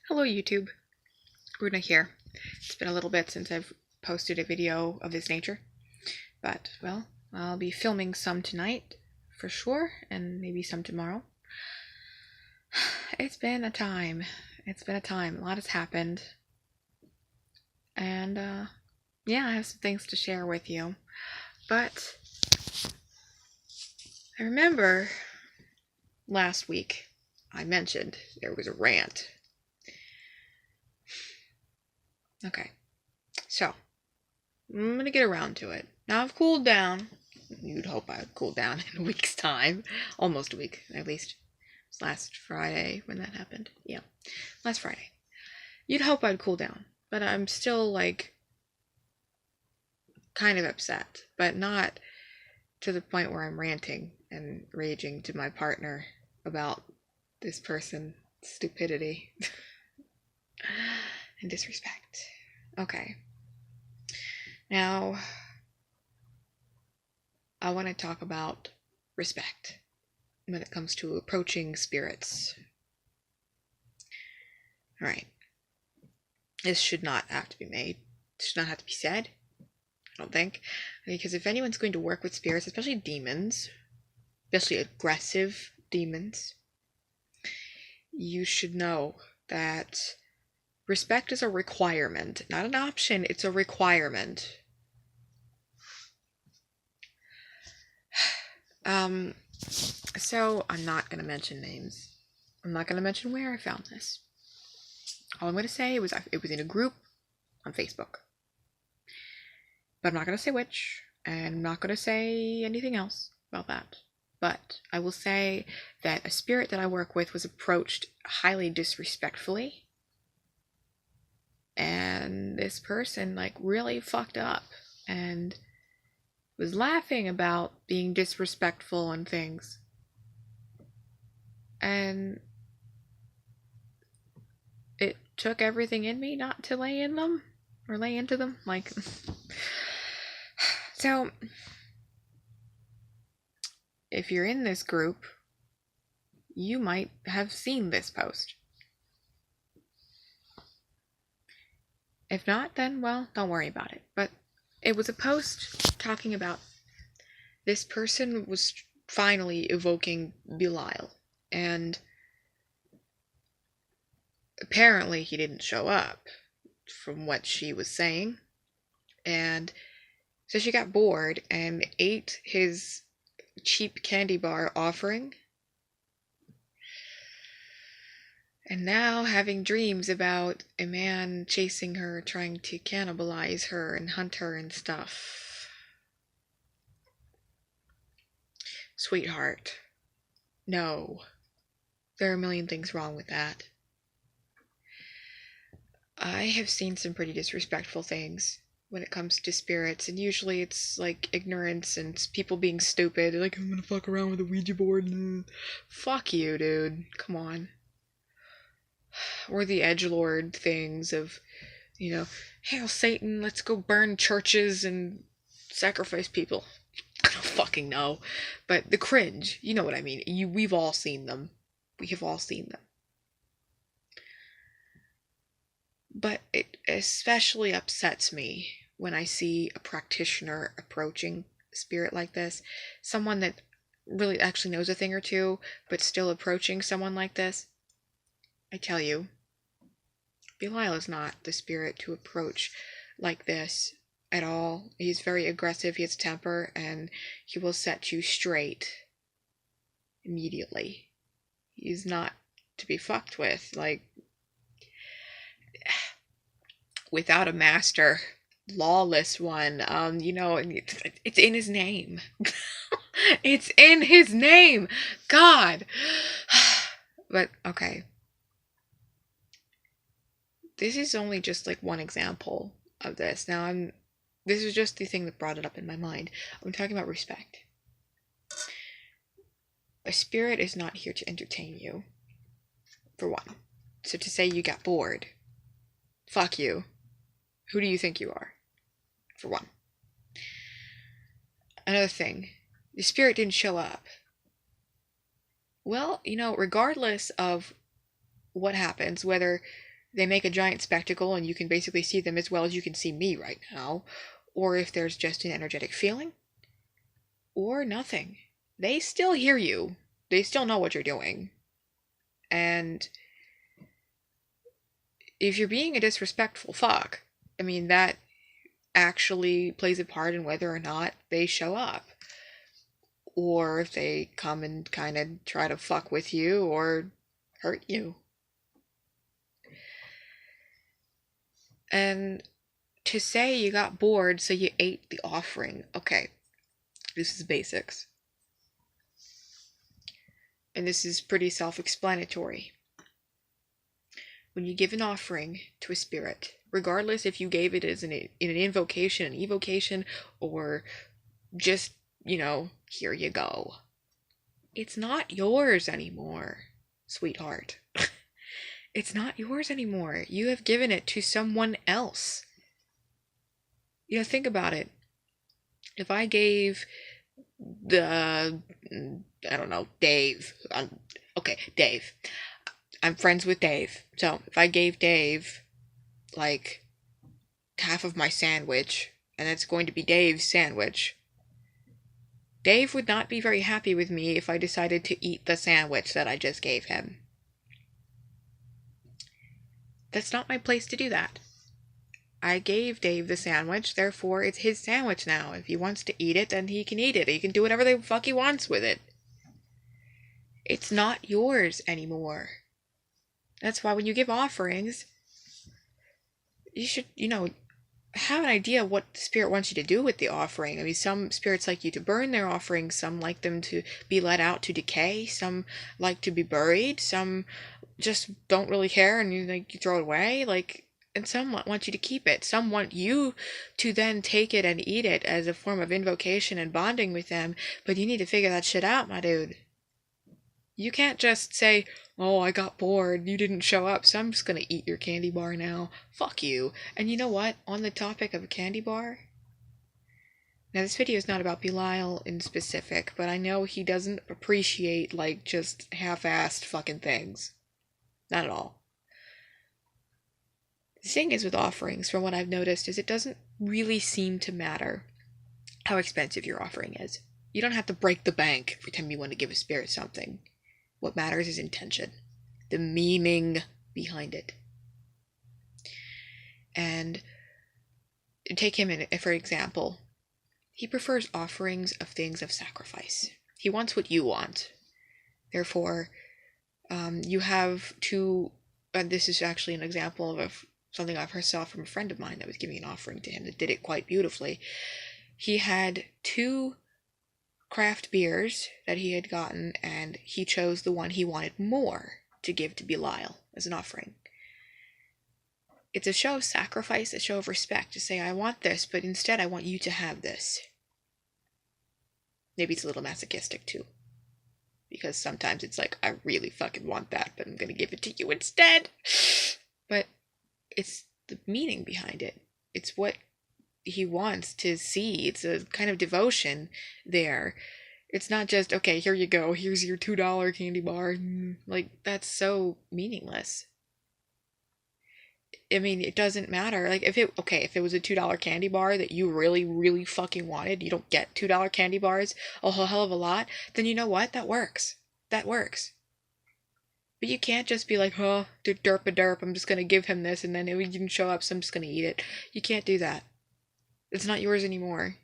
Hello YouTube, Runa here. It's been a little bit since I've posted a video of this nature, but well, I'll be filming some tonight for sure, and maybe some tomorrow. It's been a time. A lot has happened, and yeah, I have some things to share with you. But I remember last week I mentioned there was a rant. Okay, so I'm gonna get around to it. Now I've cooled down. You'd hope I'd cool down in a week's time. Almost a week, at least. It was last Friday when that happened. Yeah, last Friday. You'd hope I'd cool down, but I'm still, like, kind of upset. But not to the point where I'm ranting and raging to my partner about this person's stupidity and disrespect. Okay. Now, I want to talk about respect when it comes to approaching spirits. Alright. This should not have to be made. It should not have to be said. I don't think. Because if anyone's going to work with spirits, especially demons, especially aggressive demons, you should know that respect is a requirement. Not an option, it's a requirement. So I'm not going to mention names. I'm not going to mention where I found this. All I'm going to say it was in a group on Facebook. But I'm not going to say which, and I'm not going to say anything else about that. But I will say that a spirit that I work with was approached highly disrespectfully. And this person, like, really fucked up and was laughing about being disrespectful and things. And it took everything in me not to lay in them or lay into them. Like, so if you're in this group, you might have seen this post. If not, then, well, don't worry about it. But it was a post talking about this person was finally evoking Belial. And apparently he didn't show up, from what she was saying. And so she got bored and ate his cheap candy bar offering. And now having dreams about a man chasing her, trying to cannibalize her and hunt her and stuff. Sweetheart, no. There are a million things wrong with that. I have seen some pretty disrespectful things when it comes to spirits, and usually it's like ignorance and people being stupid. Like, I'm gonna fuck around with a Ouija board. Fuck you, dude. Come on. Or the edgelord things of, Hail Satan, let's go burn churches and sacrifice people. I don't fucking know. But the cringe, you know what I mean. We've all seen them. We have all seen them. But it especially upsets me when I see a practitioner approaching a spirit like this. Someone that really actually knows a thing or two, but still approaching someone like this. I tell you, Belial is not the spirit to approach like this at all. He's very aggressive, he has temper, and he will set you straight immediately. He's not to be fucked with. Like, without a master, lawless one, it's in his name. It's in his name! God! But, okay. This is only just, like, one example of this. Now, this is just the thing that brought it up in my mind. I'm talking about respect. A spirit is not here to entertain you, for one. So to say you got bored, fuck you. Who do you think you are? For one. Another thing, the spirit didn't show up. Well, regardless of what happens, whether they make a giant spectacle and you can basically see them as well as you can see me right now, or if there's just an energetic feeling, or nothing. They still hear you. They still know what you're doing. And if you're being a disrespectful fuck, I mean, that actually plays a part in whether or not they show up. Or if they come and kind of try to fuck with you or hurt you. And to say you got bored so you ate the offering. Okay, this is basics. And this is pretty self-explanatory. When you give an offering to a spirit, regardless if you gave it as in an invocation, an evocation, or just, here you go. It's not yours anymore, sweetheart. It's not yours anymore. You have given it to someone else. Think about it. If I gave Dave. Dave. I'm friends with Dave. So if I gave Dave, like, half of my sandwich, and it's going to be Dave's sandwich, Dave would not be very happy with me if I decided to eat the sandwich that I just gave him. That's not my place to do that. I gave Dave the sandwich, therefore it's his sandwich now. If he wants to eat it, then he can eat it. He can do whatever the fuck he wants with it. It's not yours anymore. That's why when you give offerings, you should, have an idea what the spirit wants you to do with the offering. I mean, some spirits like you to burn their offerings, some like them to be let out to decay, some like to be buried, some just don't really care and you throw it away, and some want you to keep it. Some want you to then take it and eat it as a form of invocation and bonding with them, but you need to figure that shit out, my dude. You can't just say, oh, I got bored, you didn't show up, so I'm just gonna eat your candy bar now. Fuck you. And you know what? On the topic of a candy bar, now this video is not about Belial in specific, but I know he doesn't appreciate, just half-assed fucking things. Not at all. The thing is with offerings, from what I've noticed, is it doesn't really seem to matter how expensive your offering is. You don't have to break the bank every time you want to give a spirit something. What matters is intention, the meaning behind it. And take him for example. He prefers offerings of things of sacrifice. He wants what you want. Therefore, you have to, and this is actually an example of something I've heard from a friend of mine that was giving an offering to him that did it quite beautifully. He had 2 craft beers that he had gotten, and he chose the one he wanted more to give to Belial as an offering. It's a show of sacrifice, a show of respect, to say, I want this, but instead I want you to have this. Maybe it's a little masochistic too, because sometimes it's like, I really fucking want that, but I'm gonna give it to you instead. But it's the meaning behind it. It's what he wants to see. It's a kind of devotion there. It's not just, okay, here you go, here's your $2 candy bar. That's so meaningless. I mean, it doesn't matter. If it was a $2 candy bar that you really, really fucking wanted, you don't get $2 candy bars a whole hell of a lot, then you know what? That works. That works. But you can't just be like, derp-a-derp, I'm just gonna give him this, and then he didn't show up, so I'm just gonna eat it. You can't do that. It's not yours anymore.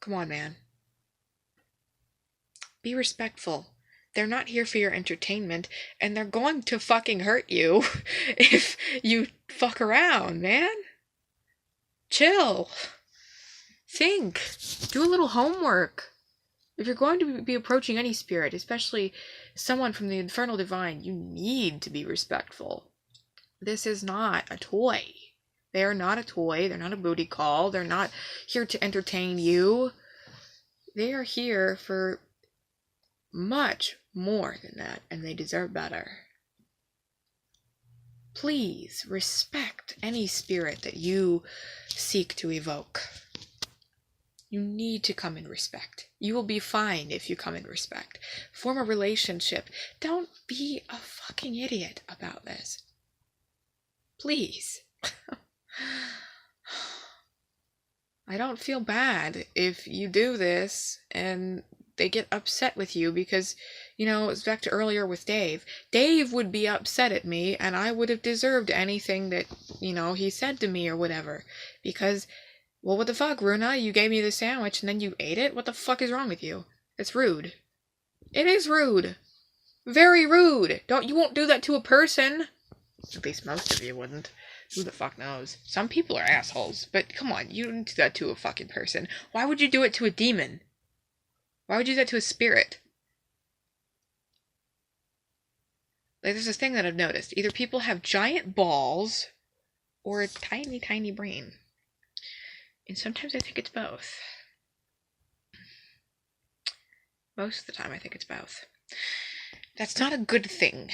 Come on, man. Be respectful. They're not here for your entertainment, and they're going to fucking hurt you if you fuck around, man. Chill. Think. Do a little homework. If you're going to be approaching any spirit, especially someone from the infernal divine, you need to be respectful. This is not a toy. They are not a toy. They're not a booty call. They're not here to entertain you. They are here for much more than that, and they deserve better. Please respect any spirit that you seek to evoke. You need to come in respect. You will be fine if you come in respect. Form a relationship. Don't be a fucking idiot about this. Please. I don't feel bad if you do this and they get upset with you because, it's back to earlier with Dave. Dave would be upset at me and I would have deserved anything that, he said to me or whatever. Because, well, what the fuck, Runa? You gave me the sandwich and then you ate it? What the fuck is wrong with you? It's rude. It is rude. Very rude. You won't do that to a person. At least most of you wouldn't. Who the fuck knows? Some people are assholes, but come on, you don't do that to a fucking person. Why would you do it to a demon? Why would you do that to a spirit? Like, there's this thing that I've noticed. Either people have giant balls or a tiny, tiny brain. And sometimes I think it's both. Most of the time I think it's both. That's not a good thing.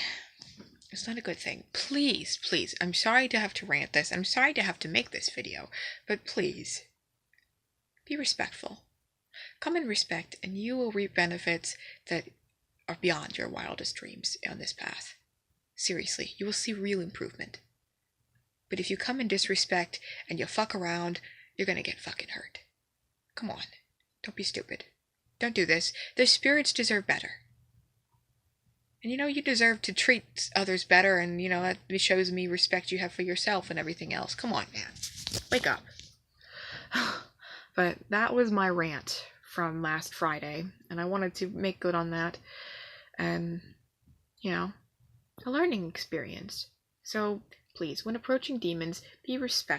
It's not a good thing. Please, please, I'm sorry to have to rant this. I'm sorry to have to make this video. But please, be respectful. Come in respect, and you will reap benefits that are beyond your wildest dreams on this path. Seriously, you will see real improvement. But if you come in disrespect and you fuck around, you're gonna get fucking hurt. Come on. Don't be stupid. Don't do this. The spirits deserve better. And you deserve to treat others better, and that shows me respect you have for yourself and everything else. Come on, man. Wake up. But that was my rant from last Friday, and I wanted to make good on that. And, a learning experience. So, please, when approaching demons, be respectful.